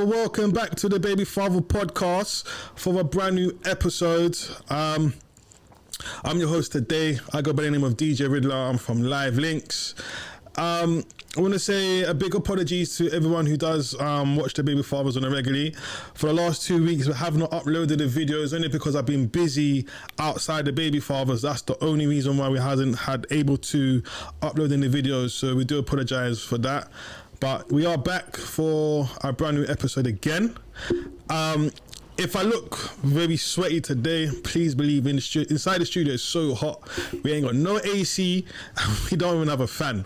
people, welcome back to the Baby Father podcast for a brand new episode. I'm your host today. I go by the name of DJ Ridler. I'm from Live Links. I want to say a big apologies to everyone who does watch the Baby Fathers on a regularly. For the last 2 weeks, we have not uploaded the videos only because I've been busy outside the Baby Fathers. That's the only reason why we hasn't had able to upload any videos. So we do apologize for that. But we are back for a brand new episode again. If I look very sweaty today, please believe inside the studio it's so hot. We ain't got no AC. We don't even have a fan.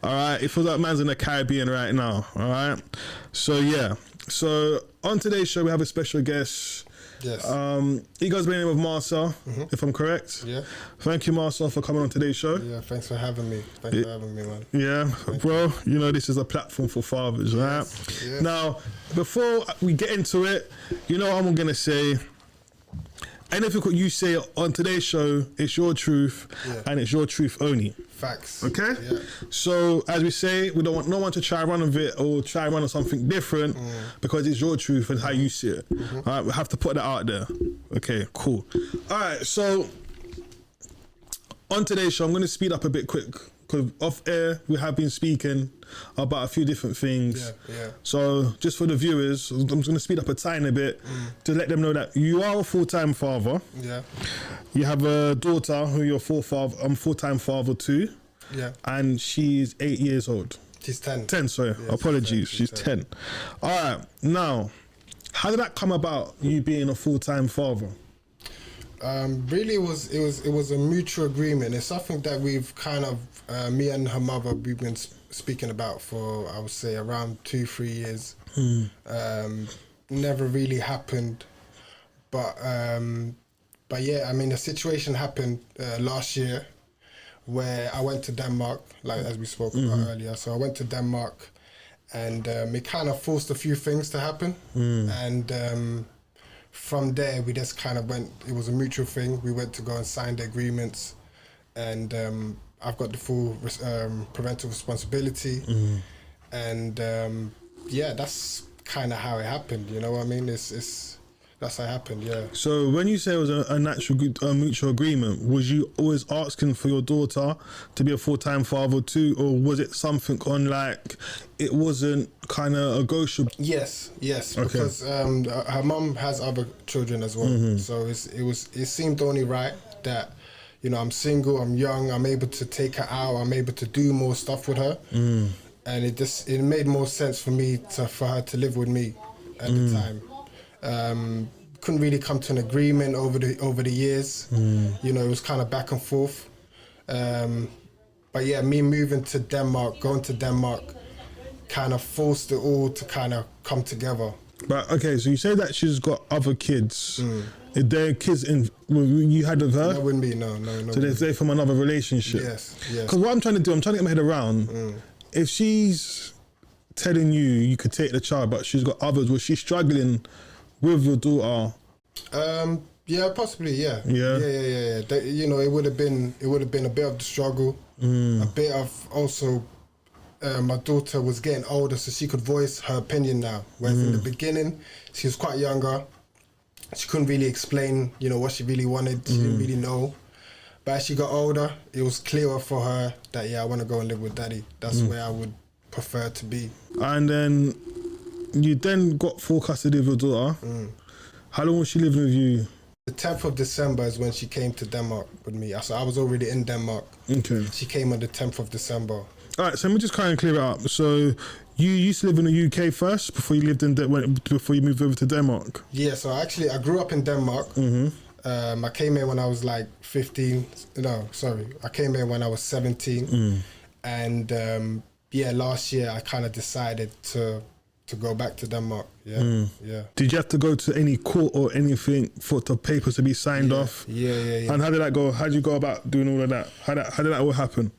All right. It feels like man's in the Caribbean right now. All right. So yeah. So on today's show, we have a special guest. Yes. He goes by the name of Marcel, if I'm correct. Yeah. Thank you, Marcel, for coming on today's show. Yeah, thanks for having me. Thanks for having me, man. Yeah, bro, you know this is a platform for fathers, right? Yes. Now, before we get into it, you know what I'm going to say. Anything you say on today's show, it's your truth, and it's your truth only. Facts. Okay? Yeah. So, as we say, we don't want no one to try run of it or try run on something different because it's your truth and how you see it. All right, we have to put that out there. Okay, cool. All right, so on today's show, I'm going to speed up a bit quick because off air, we have been speaking about a few different things. Yeah. So just for the viewers, I'm just going to speed up a tiny bit to let them know that you are a full-time father. Yeah. You have a daughter who you're full-time father to. Yeah. And she's 8 years old. She's 10. 10, sorry. Yeah, apologies. She's 10. All right. Now, how did that come about, you being a full-time father? Really, it was a mutual agreement. It's something that we've kind of, me and her mother, we've been speaking about for, I would say, around 2-3 years. Never really happened, but yeah, I mean, the situation happened last year where I went to Denmark, like as we spoke about earlier. So I went to Denmark, and it kind of forced a few things to happen, and. From there, we just kind of went, it was a mutual thing. We went to go and sign the agreements, and I've got the full parental responsibility. And yeah, that's kind of how it happened, you know what I mean? That's how it happened, yeah. So when you say it was a mutual agreement, was you always asking for your daughter to be a full-time father too, or was it something on like, it wasn't kind of negotiable? Yes, okay. Because her mum has other children as well. So it seemed only right that, you know, I'm single, I'm young, I'm able to take her out, I'm able to do more stuff with her. And it made more sense for her to live with me at the time. Couldn't really come to an agreement over the years. You know, it was kind of back and forth. But yeah, me moving to Denmark, going to Denmark, kind of forced it all to kind of come together. But okay, so you say that she's got other kids. Are there kids you had with her? That wouldn't be, no. So they're from another relationship? Yes. Because what I'm trying to do, I'm trying to get my head around, if she's telling you could take the child, but she's got others, was she struggling with your daughter? Yeah, possibly. Yeah. You know, it would have been a bit of the struggle, a bit of also. My daughter was getting older, so she could voice her opinion now. Whereas in the beginning, she was quite younger. She couldn't really explain, you know, what she really wanted. She didn't really know. But as she got older, it was clearer for her that I want to go and live with daddy. That's where I would prefer to be. And then you then got full custody of your daughter. How long was she living with you? The 10th of December is when she came to Denmark with me. So I was already in Denmark. Okay. She came on the 10th of December. All right, so let me just kind of clear it up. So you used to live in the UK first before you before you moved over to Denmark? Yeah, so I grew up in Denmark. I came here when I was like 15. No, sorry. I came here when I was 17. And yeah, last year I kind of decided to go back to Denmark. Yeah. Did you have to go to any court or anything for the papers to be signed off? Yeah. And how did that go? How did you go about doing all of that? How did that all happen?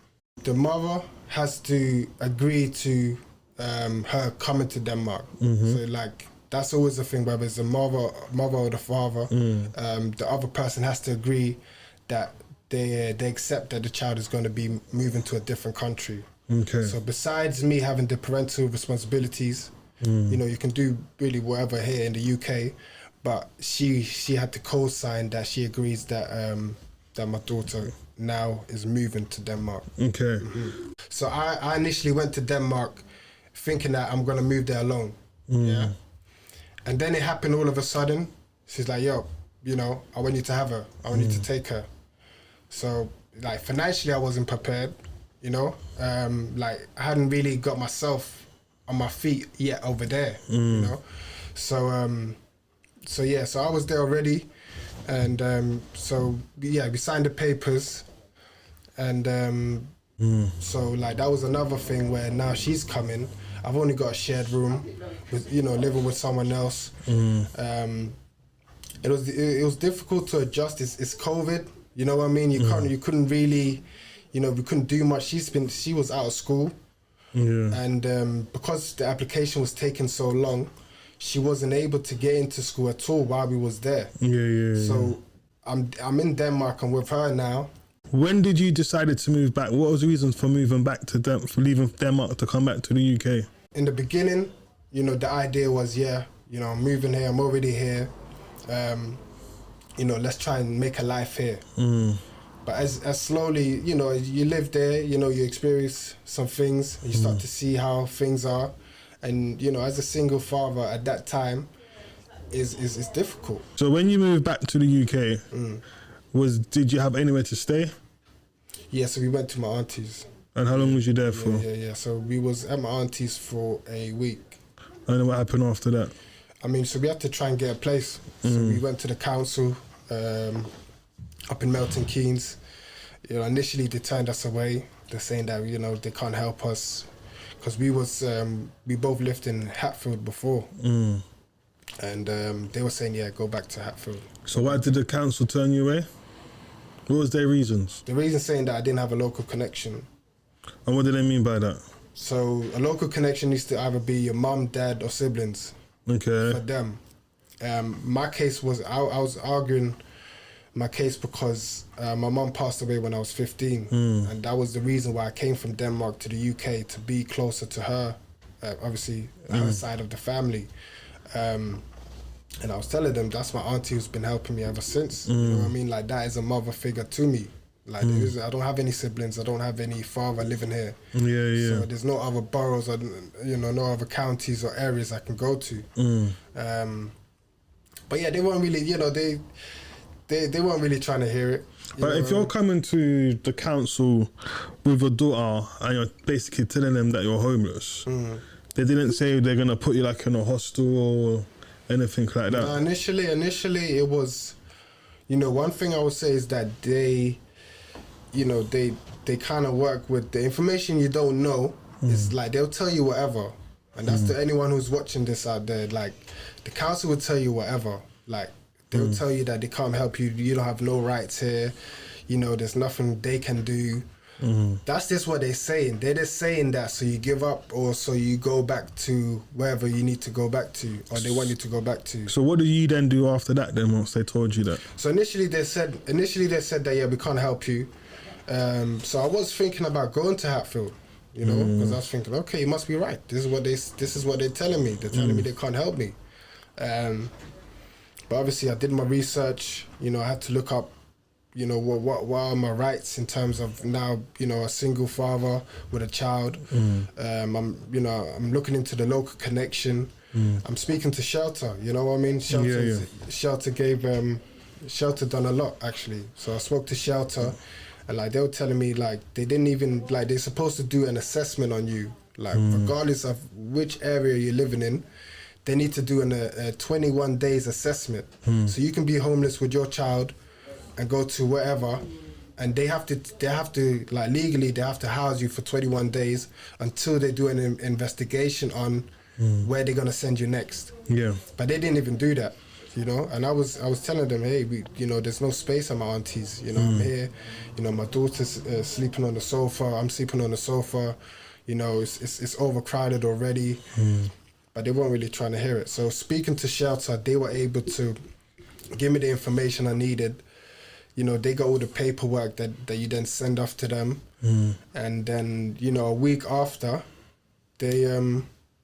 The mother has to agree to her coming to Denmark. So like that's always the thing, whether it's the mother or the father. The other person has to agree that they accept that the child is going to be moving to a different country. Okay. So besides me having the parental responsibilities, You know, you can do really whatever here in the UK, but she had to co-sign that she agrees that that my daughter now is moving to Denmark. Okay. So I initially went to Denmark thinking that I'm gonna move there alone. Yeah. And then it happened all of a sudden. She's like, yo, you know, I want you to have her. I want you to take her. So like financially I wasn't prepared, you know. Like I hadn't really got myself on my feet yet over there, you know. So so I was there already, and so yeah, we signed the papers, and so like that was another thing where now she's coming. I've only got a shared room with, you know, living with someone else. It was difficult to adjust. It's COVID, you know what I mean. You couldn't really, you know, we couldn't do much. She was out of school, and because the application was taking so long, she wasn't able to get into school at all while we was there. So I'm in Denmark. I'm with her now. When did you decide to move back? What was the reasons for moving back to for leaving Denmark to come back to the UK? In the beginning, you know, the idea was, yeah, you know, I'm moving here. I'm already here. You know, let's try and make a life here. But as slowly, you know, you live there, you know, you experience some things, you start to see how things are. And, you know, as a single father at that time, is difficult. So when you moved back to the UK, did you have anywhere to stay? Yeah, so we went to my auntie's. And how long was you there for? Yeah. So we was at my auntie's for a week. And then what happened after that? I mean, so we had to try and get a place. So we went to the council up in Milton Keynes. You know, initially they turned us away. They're saying that, you know, they can't help us because we both lived in Hatfield before. And they were saying, yeah, go back to Hatfield. So why did the council turn you away? What was their reasons? The reason saying that I didn't have a local connection. And what do they mean by that? So a local connection needs to either be your mum, dad, or siblings. Okay. For them. My case was, I was arguing my case because my mum passed away when I was 15. And that was the reason why I came from Denmark to the UK, to be closer to her, obviously, her side of the family. And I was telling them that's my auntie who's been helping me ever since. You know what I mean? Like, that is a mother figure to me. Like, I don't have any siblings. I don't have any father living here. So there's no other boroughs or, you know, no other counties or areas I can go to. But yeah, they weren't really, you know, they weren't really trying to hear it. But if you're coming to the council with a daughter and you're basically telling them that you're homeless, they didn't say they're going to put you like in a hostel or anything like that? No, initially it was, you know, one thing I would say is that they, you know, they kind of work with the information you don't know. It's like they'll tell you whatever. And that's to anyone who's watching this out there. Like, the council will tell you whatever. Like, they'll tell you that they can't help you. You don't have no rights here. You know, there's nothing they can do. That's just what they're saying. They're just saying that so you give up or so you go back to wherever you need to go back to or they want you to go back to. So what did you then do after that then once they told you that? So initially they said that, yeah, we can't help you. So I was thinking about going to Hatfield, you know, because I was thinking, okay, you must be right. This is what they're telling me. They're telling me they can't help me. But obviously I did my research, you know, I had to look up, you know, what are my rights in terms of now, you know, a single father with a child. I'm looking into the local connection. I'm speaking to Shelter, you know what I mean? Shelter gave, Shelter done a lot actually. So I spoke to Shelter and like they were telling me like they didn't even, like they're supposed to do an assessment on you. Like regardless of which area you're living in, they need to do a 21 days assessment. So you can be homeless with your child and go to wherever, and they have to like legally they have to house you for 21 days until they do an investigation on where they're gonna send you next. But they didn't even do that, you know. And I was telling them, hey, you know, there's no space at my auntie's. You know, I'm here. You know, my daughter's sleeping on the sofa. I'm sleeping on the sofa. You know, it's overcrowded already. But they weren't really trying to hear it. So speaking to Shelter, they were able to give me the information I needed. You know, they got all the paperwork that you then send off to them. And then, you know, a week after, they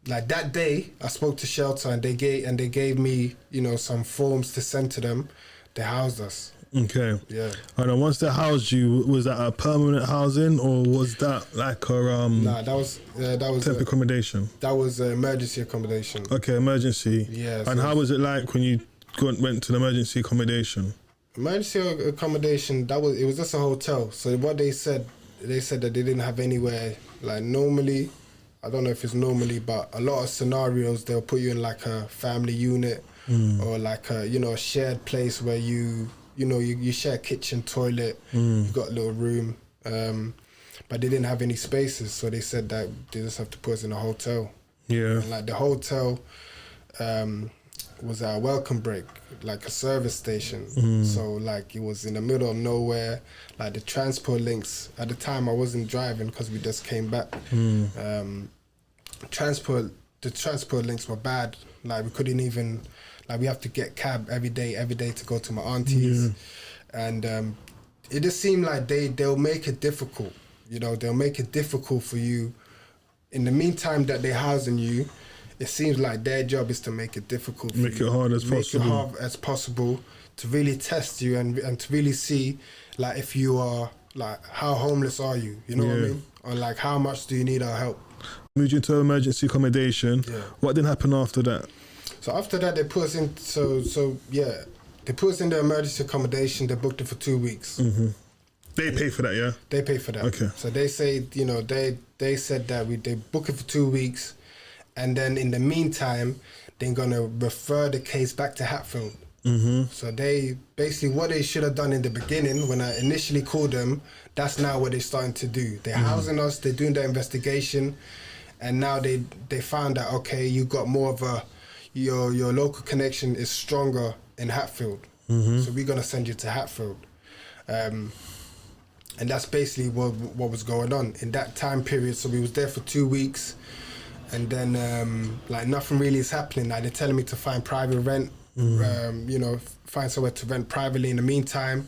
like that day, I spoke to shelter and they gave me, you know, some forms to send to them. They housed us. Okay. Yeah. And then once they housed you, was that a permanent housing or was that like a Nah, that was temporary accommodation? That was emergency accommodation. Okay, emergency. Yeah. And how was it like when you went to the emergency accommodation? Emergency accommodation, it was just a hotel. So what they said that they didn't have anywhere, like normally, I don't know if it's normally, but a lot of scenarios, they'll put you in like a family unit or like a, you know, a shared place where you share kitchen, toilet, you've got a little room. But they didn't have any spaces, so they said that they just have to put us in a hotel. Yeah. And like the hotel was at a welcome break, like a service station. So like it was in the middle of nowhere. Like the transport links, at the time I wasn't driving because we just came back. The transport links were bad. Like we couldn't even, like we have to get cab every day to go to my auntie's. And it just seemed like they'll make it difficult. You know, they'll make it difficult for you. In the meantime that they're housing you, it seems like their job is to make it difficult for you. Make it hard as possible. Make it hard as possible to really test you and to really see, like, if you are, like, how homeless are you? You know what I mean? Or, like, how much do you need our help? Moved you into emergency accommodation. Yeah. What didn't happen after that? So after that, they put us in, they put us in the emergency accommodation. They booked it for 2 weeks. They pay for that, yeah? They pay for that. Okay. So they say, you know, they said that they book it for 2 weeks, and then in the meantime, they're gonna refer the case back to Hatfield. So they basically, what they should have done in the beginning when I initially called them, that's now what they're starting to do. They're housing us, they're doing the investigation, and now they found out, okay, you got more of a, your local connection is stronger in Hatfield, so we're gonna send you to Hatfield. And that's basically what was going on in that time period. So we was there for 2 weeks, and then like nothing really is happening. Like they're telling me to find private rent, you know, find somewhere to rent privately in the meantime.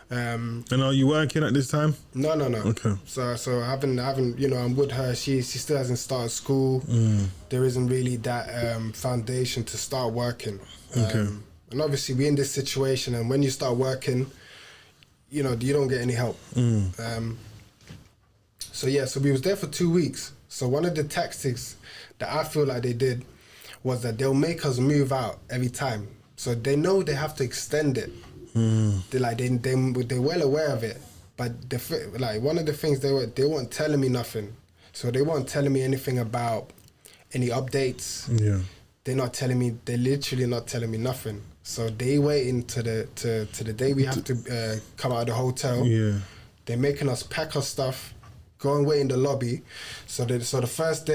And are you working at this time? No. Okay. So I haven't, you know, I'm with her. She still hasn't started school. There isn't really that foundation to start working. Okay. And obviously we're in this situation, and when you start working, you know, you don't get any help. So we was there for 2 weeks. So one of the tactics that I feel like they did was that they'll make us move out every time. So they know they have to extend it. They're well aware of it. But one of the things they weren't telling me nothing. So they weren't telling me anything about any updates. Yeah. They're literally not telling me nothing. So they waiting to the day we have to come out of the hotel. Yeah. They're making us pack our stuff, go and wait in the lobby. So the first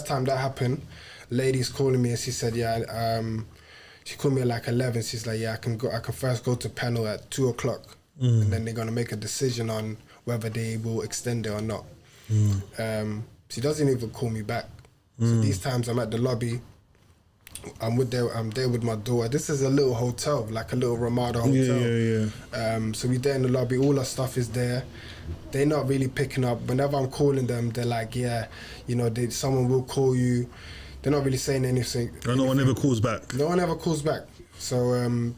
time that happened, lady's calling me and she said, she called me at like 11. She's like, I can first go to panel at 2:00, and then they're gonna make a decision on whether they will extend it or not. She doesn't even call me back. So these times I'm at the lobby. I'm there with my daughter. This is a little hotel, like a little Ramada hotel. Yeah. So we're there in the lobby. All our stuff is there. They're not really picking up. Whenever I'm calling them, they're like, you know, someone will call you. They're not really saying anything. And no one ever calls back. No one ever calls back. So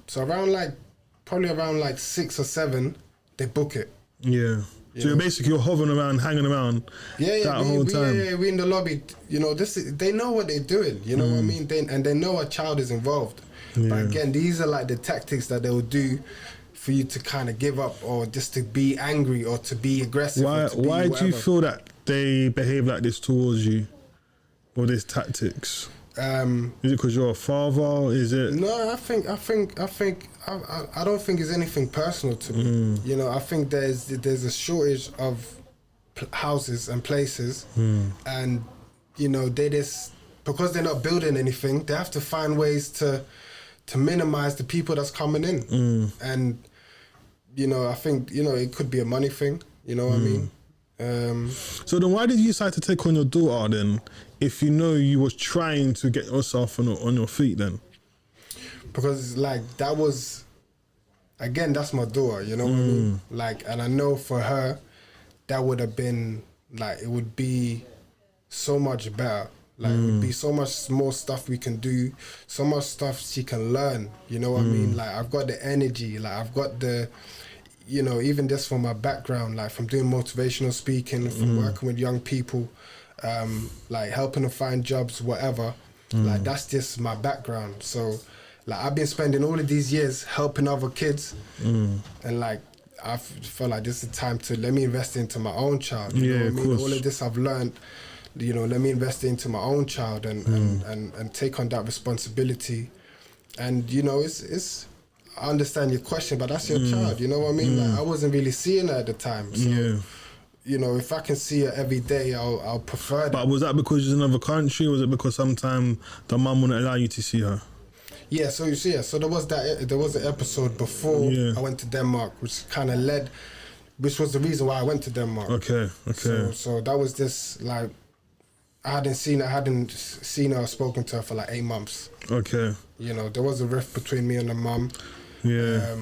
probably around 6 or 7, they book it. Yeah. So you're hovering around, hanging around that whole time. Yeah, we're in the lobby. You know, they know what they're doing. You know what I mean? They know a child is involved. Yeah. But again, these are like the tactics that they will do for you to kind of give up, or just to be angry, or to be aggressive. Why do you feel that they behave like this towards you, or these tactics? Is it because you're a father? Is it? No, I don't think it's anything personal to me. You know, I think there's a shortage of houses and places, and you know, because they're not building anything, they have to find ways to minimize the people that's coming in. And you know, I think, you know, it could be a money thing. You know what I mean? So then why did you decide to take on your daughter then, if you know you was trying to get yourself on your feet then? Because like that was, again, that's my daughter, you know what I mean? Like, and I know for her, that would have been like, it would be so much better Like, it would be so much more stuff we can do, so much stuff she can learn, you know what I mean? Like, I've got the energy, like, I've got the, you know, even just from my background, like, from doing motivational speaking, from working with young people, like, helping them find jobs, whatever, like, that's just my background. So, like, I've been spending all of these years helping other kids, and, like, I felt like this is the time to let me invest into my own child. You know what I mean? All of this I've learned, you know, let me invest into my own child and take on that responsibility. And, you know, it's I understand your question, but that's your child, you know what I mean? Like, I wasn't really seeing her at the time. So, you know, if I can see her every day, I'll prefer that. But was that because she's in another country, or was it because sometimes the mum wouldn't allow you to see her? Yeah, so you see, so there was an episode before I went to Denmark, which kind of which was the reason why I went to Denmark. Okay. So that was just like, I hadn't seen her or spoken to her for like 8 months. Okay. You know, there was a rift between me and the mum. Yeah.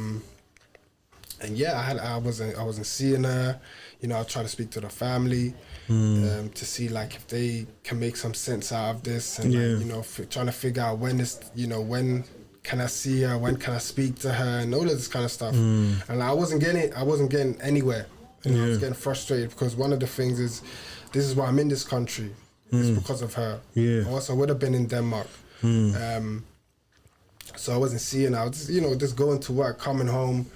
And yeah, I wasn't seeing her. You know, I tried to speak to the family to see like if they can make some sense out of this, and like, you know, trying to figure out when can I see her, when can I speak to her, and all of this kind of stuff. And like, I wasn't getting anywhere. And I was getting frustrated because one of the things is, this is why I'm in this country. It's because of her. Yeah. Or else I would have been in Denmark. So I wasn't seeing her. I was, you know, just going to work, coming home,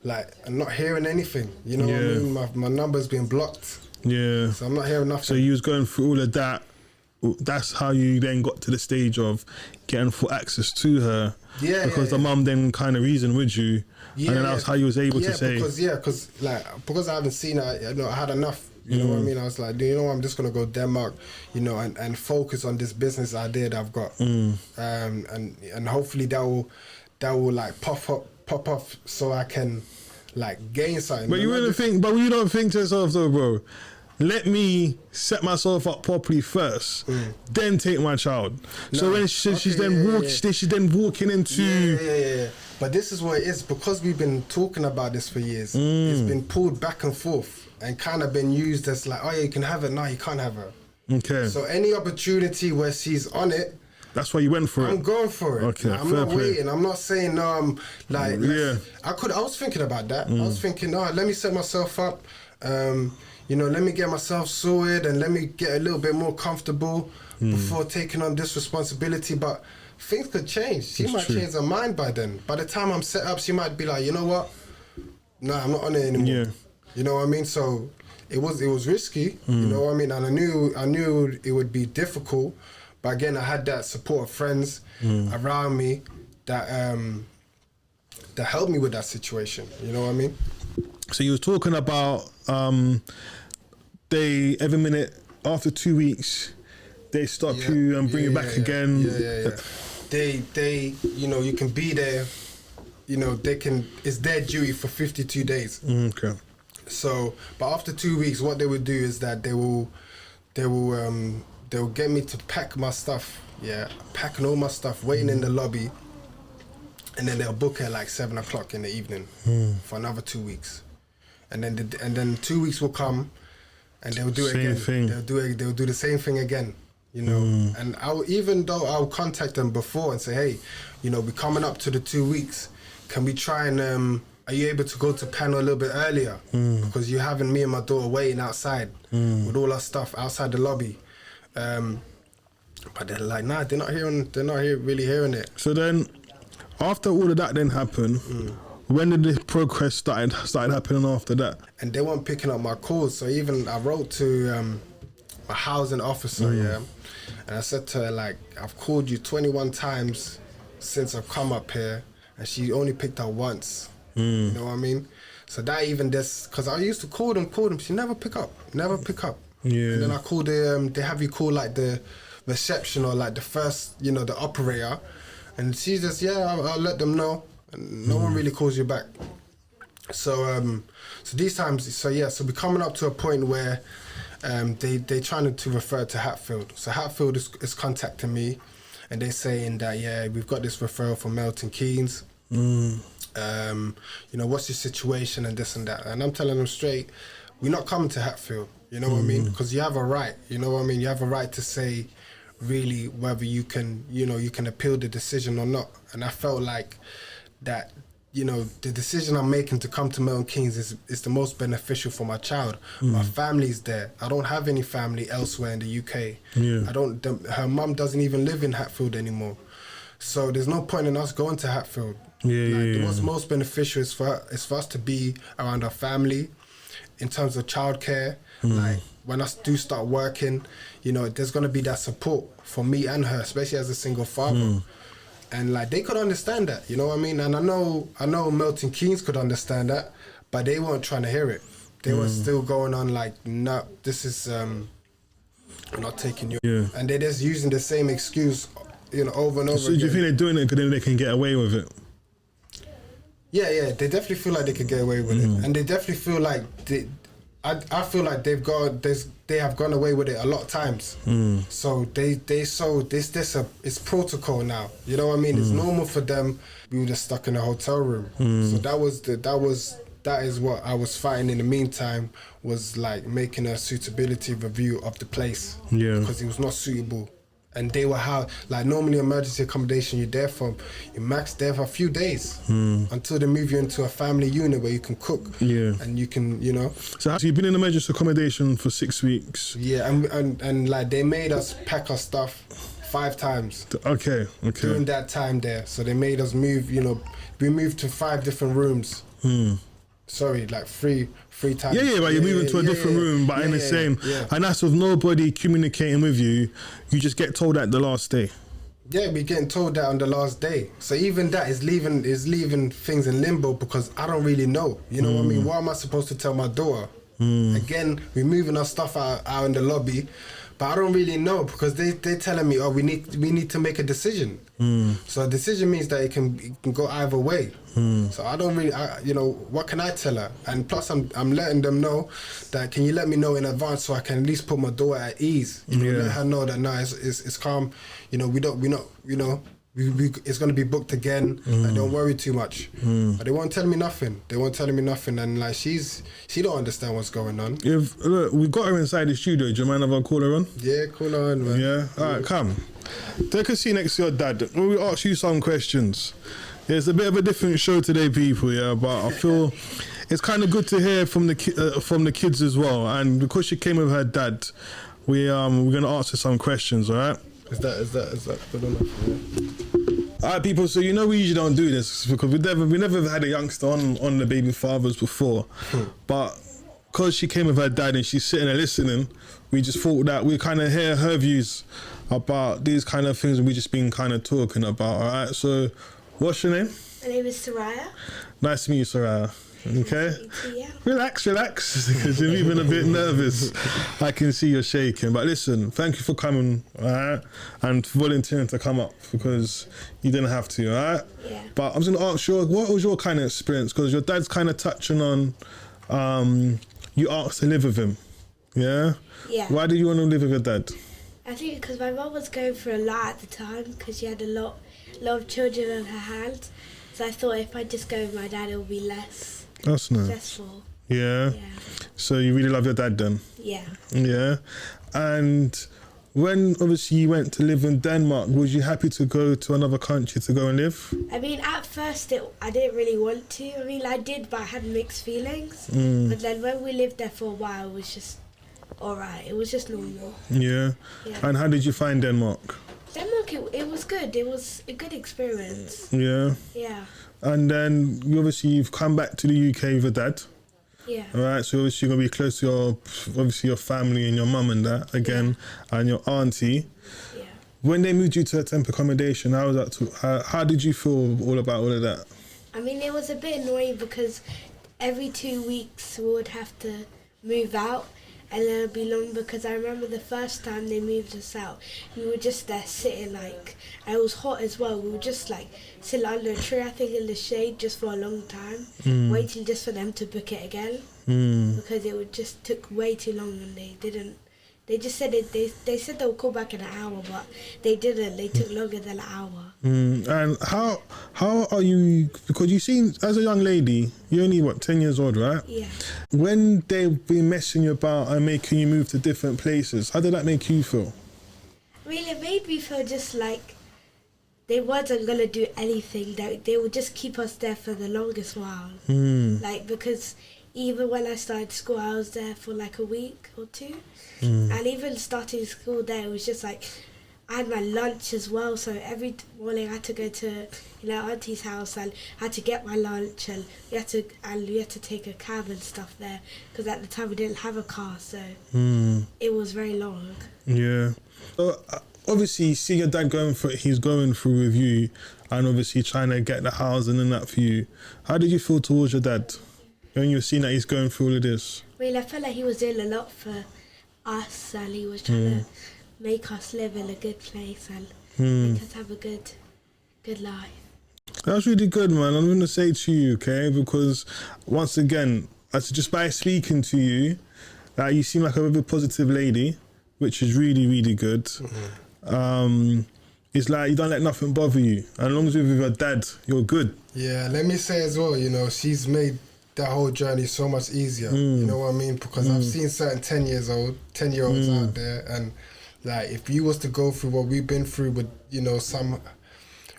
like, and not hearing anything. You know what I mean? My number's been blocked. Yeah. So I'm not hearing nothing. So you was going through all of that. That's how you then got to the stage of getting full access to her. Yeah. Because the mum then kind of reasoned with you. Yeah, and then that's how you was able to say. Because I haven't seen her, you know, I had enough. You know what I mean? I was like, you know what, I'm just going to go Denmark, you know, and focus on this business idea that I've got. And hopefully that will like pop up so I can like gain something. But you don't think to yourself though, bro, let me set myself up properly first, then take my child. No. So when she's then walking into... Yeah. But this is what it is, because we've been talking about this for years. It's been pulled back and forth and kind of been used as like, oh yeah, you can have it. No, you can't have her. Okay. So any opportunity where she's on it, that's why you went for it. I'm going for it. Okay. I'm not waiting. I'm not saying no. I'm like, I was thinking about that. I was thinking, let me set myself up. You know, let me get myself sorted and let me get a little bit more comfortable before taking on this responsibility. But things could change. She might change her mind by then. By the time I'm set up, she might be like, you know what? No, I'm not on it anymore. Yeah. You know what I mean? So it was risky. You know what I mean? And I knew it would be difficult. But again, I had that support of friends around me that helped me with that situation. You know what I mean? So you was talking about they every minute after 2 weeks they stop you and bring you back again. Yeah. They you know, you can be there. You know, it's their duty for 52 days. Okay. So, but after 2 weeks, what they would do is that they will get me to pack my stuff. Yeah, packing all my stuff, waiting in the lobby, and then they'll book at like 7 o'clock in the evening for another 2 weeks, and then 2 weeks will come, and they'll do it again. They'll do the same thing again. You know, and even though I'll contact them before and say, hey, you know, we're coming up to the 2 weeks. Can we try and are you able to go to panel a little bit earlier? Because you're having me and my daughter waiting outside with all our stuff outside the lobby. But they're like, nah, they're not really hearing it. So then, after all of that then happened, when did the Proquest started happening after that? And they weren't picking up my calls. So even I wrote to my housing officer, and I said to her, like, I've called you 21 times since I've come up here, and she only picked up once. You know what I mean? So that even this, because I used to call them, she never pick up. Yeah. And then I called they have you call like the reception or like the first, you know, the operator, and she just, I'll let them know, and no one really calls you back. So these times, so we're coming up to a point where they trying to refer to Hatfield. So Hatfield is contacting me, and they're saying that we've got this referral from Milton Keynes. You know, what's your situation and this and that, and I'm telling them straight, we're not coming to Hatfield. You know what I mean? Because you have a right. You know what I mean? You have a right to say, really whether you can, you can appeal the decision or not. And I felt like that, the decision I'm making to come to Milton Keynes is the most beneficial for my child. My family's there. I don't have any family elsewhere in the UK. Yeah. Her mum doesn't even live in Hatfield anymore. So there's no point in us going to Hatfield. What's most beneficial is for us to be around our family in terms of childcare. Like when I do start working, there's going to be that support for me and her, especially as a single father. And like they could understand that, you know what I mean? And I know Milton Keynes could understand that, but they weren't trying to hear it. They were still going on like, no, this is we're not taking you. Yeah. And they're just using the same excuse, over and over So again. do you think they're doing it because then they can get away with it? Yeah, they definitely feel like they could get away with it, and they definitely feel like I feel like they have gone away with it a lot of times. So it's protocol now. You know what I mean? It's normal for them. We were just stuck in a hotel room. So that is what I was fighting in the meantime, was like making a suitability review of the place. Yeah. Because it was not suitable. And they were normally emergency accommodation, you're max there for a few days until they move you into a family unit where you can cook. Yeah. And you can, So you've been in emergency accommodation for 6 weeks. Yeah, and like they made us pack our stuff 5 times. Okay. During that time there. So they made us move, we moved to 5 different rooms. Sorry, like three times. Yeah, but you're moving to a different room, but in the same. Yeah. And that's with nobody communicating with you. You just get told that the last day. Yeah, we're getting told that on the last day. So even that is leaving things in limbo because I don't really know. You know what I mean? What am I supposed to tell my daughter? Again, we're moving our stuff out in the lobby, but I don't really know because they're telling me, we need to make a decision. So a decision means that it can go either way. So I don't really, what can I tell her? And plus, I'm letting them know that, can you let me know in advance so I can at least put my daughter at ease? Let her know that it's calm. It's going to be booked again. Like, don't worry too much. But they won't tell me nothing. And like she don't understand what's going on. Look, we've got her inside the studio. Do you mind if I call her on? Yeah, call her on, man. Yeah. All right, come. Take a seat next to your dad. We ask you some questions. Yeah, it's a bit of a different show today, people. Yeah, but I feel it's kind of good to hear from the kids as well. And because she came with her dad, we're gonna ask her some questions. All right. Is that good enough? Yeah. All right, people. So we usually don't do this because we never had a youngster on the baby fathers before, but because she came with her dad and she's sitting there listening, we just thought that we kind of hear her views about these kind of things we just been kind of talking about. All right. So, what's your name? My name is Soraya. Nice to meet you, Soraya. Okay. Yeah. Relax, because you're even a bit nervous. I can see you're shaking. But listen, thank you for coming, all right, and volunteering to come up because you didn't have to, all right? Yeah. But I'm just going to ask you, what was your kind of experience? Because your dad's kind of touching on, you asked to live with him, yeah? Yeah. Why did you want to live with your dad? I think because my mum was going through a lot at the time because she had a lot of children on her hands. So I thought if I just go with my dad, it would be less That's nice. stressful. Yeah. Yeah. So you really love your dad then? Yeah. Yeah. And when obviously you went to live in Denmark, was you happy to go to another country to go and live? I mean, at first I didn't really want to. I mean, I did, but I had mixed feelings. But then when we lived there for a while, it was just alright. It was just normal. Yeah. Yeah. And how did you find Denmark? Denmark, it was good. It was a good experience. Yeah. Yeah. And then you've come back to the UK with your dad. Yeah. All right. So obviously you're gonna be close to your family and your mum and that again, and your auntie. Yeah. When they moved you to a temp accommodation, how was that? How did you feel all about all of that? I mean, it was a bit annoying because every 2 weeks we would have to move out. And then it'd be long because I remember the first time they moved us out, we were just there sitting and it was hot as well. We were just sitting under a tree, I think in the shade, just for a long time, waiting just for them to book it again. Because it just took way too long and they didn't. They just said they said they would call back in an hour, but they didn't. They took longer than an hour. And how are you? Because you seem, as a young lady, you're only 10 years old, right? Yeah. When they've been messing you about and making you move to different places, how did that make you feel? I mean, it made me feel just like they wasn't gonna do anything. They would just keep us there for the longest while. Like, because even when I started school, I was there for like a week or two. And even starting school there, it was just like, I had my lunch as well. So every morning I had to go to, auntie's house and I had to get my lunch, and we had to take a cab and stuff there, because at the time we didn't have a car, so it was very long. Yeah. Obviously, seeing your dad he's going through with you, and obviously trying to get the housing and that for you. How did you feel towards your dad when you were seeing that he's going through all of this? I mean, I felt like he was doing a lot for us, and he was trying to make us live in a good place and make us have a good life. That's really good, man. I'm going to say to you, okay, because once again, just by speaking to you, you seem like a very positive lady, which is really, really good. It's like you don't let nothing bother you. And as long as you're with your dad, you're good. Yeah, let me say as well, she's made that whole journey so much easier. You know what I mean? Because I've seen certain 10-year-olds out there, and like, if you was to go through what we've been through with,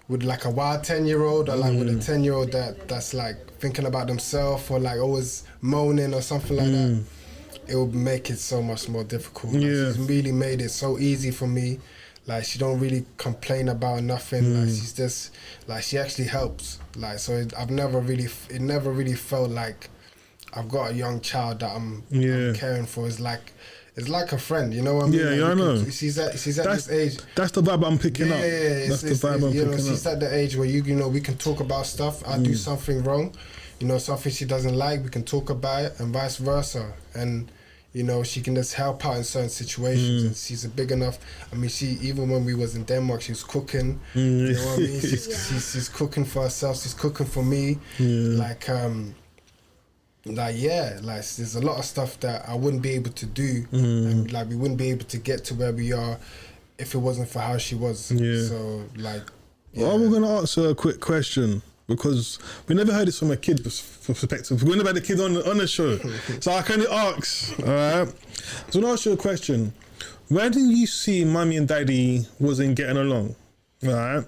with like a wild 10-year-old, or like with a 10-year-old that's like thinking about themselves, or like always moaning or something like that, it would make it so much more difficult. Like, she's really made it so easy for me. Like, she don't really complain about nothing. Like, she's just, like, she actually helps. Like, so it never really felt like I've got a young child that I'm caring for. It's like a friend, you know what I mean? Yeah, I know. She's at this age. That's the vibe I'm picking up. Yeah. That's the vibe I'm picking up. She's at the age where we can talk about stuff. I do something wrong, something she doesn't like, we can talk about it, and vice versa. And she can just help out in certain situations. And she's big enough. I mean, even when we was in Denmark, she was cooking. You know what I mean? She's cooking for herself. She's cooking for me. There's a lot of stuff that I wouldn't be able to do, and like we wouldn't be able to get to where we are if it wasn't for how she was. So Well, we're gonna ask her a quick question, because we never heard this from a kid perspective. We never had a kid on the show, so I can ask. All right. So I'll ask you a question. Where do you see mummy and daddy wasn't getting along? All right.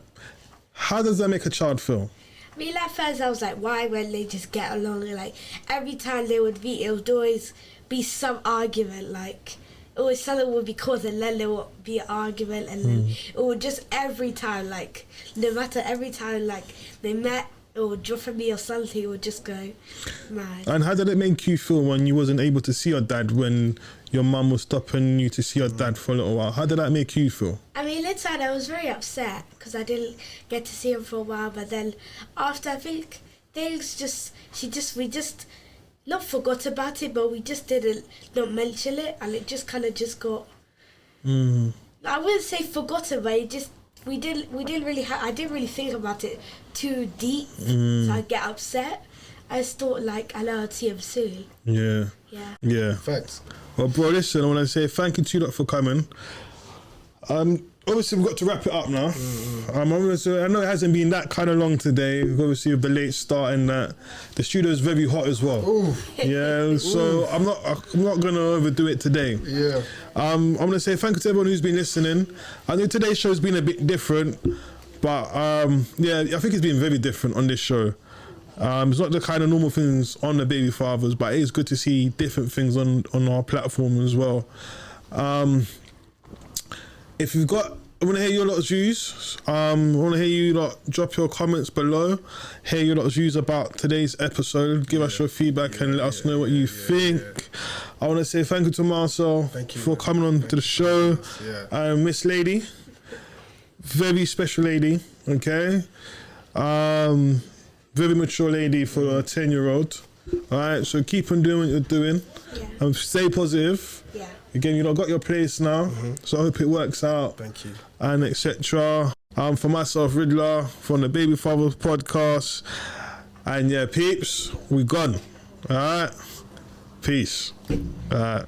How does that make a child feel? I mean, at first I was like, why wouldn't they just get along? And like, every time they would meet, it would always be some argument. Like, always something would be caused, and then there would be an argument, and then it would just every time, like, no matter every time, like, they met or drop for me or something, it would just go mad. And how did it make you feel when you wasn't able to see your dad, when your mum was stopping you to see your dad for a little while? How did that make you feel? I mean, inside I was very upset because I didn't get to see him for a while, but then after, I think we just not forgot about it, but we just didn't not mention it, and it just kind of just got. I wouldn't say forgotten, but it just I didn't really think about it too deep, so I get upset. I just thought, like, I know I'd see him soon. Yeah. Facts. Well, bro, listen, I want to say thank you to you lot for coming. Obviously, we've got to wrap it up now. I know it hasn't been that kind of long today, obviously, with the late start, and that the studio is very hot as well. Yeah, so I'm not going to overdo it today. Yeah. I'm going to say thank you to everyone who's been listening. I know today's show's been a bit different, but I think it's been very different on this show. It's not the kind of normal things on the Baby Fathers, but it is good to see different things on our platform as well. If you've got, I want to hear your lot's views. I want to hear you lot drop your comments below. Hear your lot's views about today's episode. Give us your feedback and let us know what you think. I want to say thank you to Marcel for coming on to the show. Miss Lady, very special lady. Okay. Very mature lady for a 10-year-old. All right, so keep on doing what you're doing. And stay positive. Again, you know, got your place now, so I hope it works out. Thank you. And etc. For myself, Ridler, from the Baby Fathers podcast. And yeah, peeps, we gone. All right, peace. All right.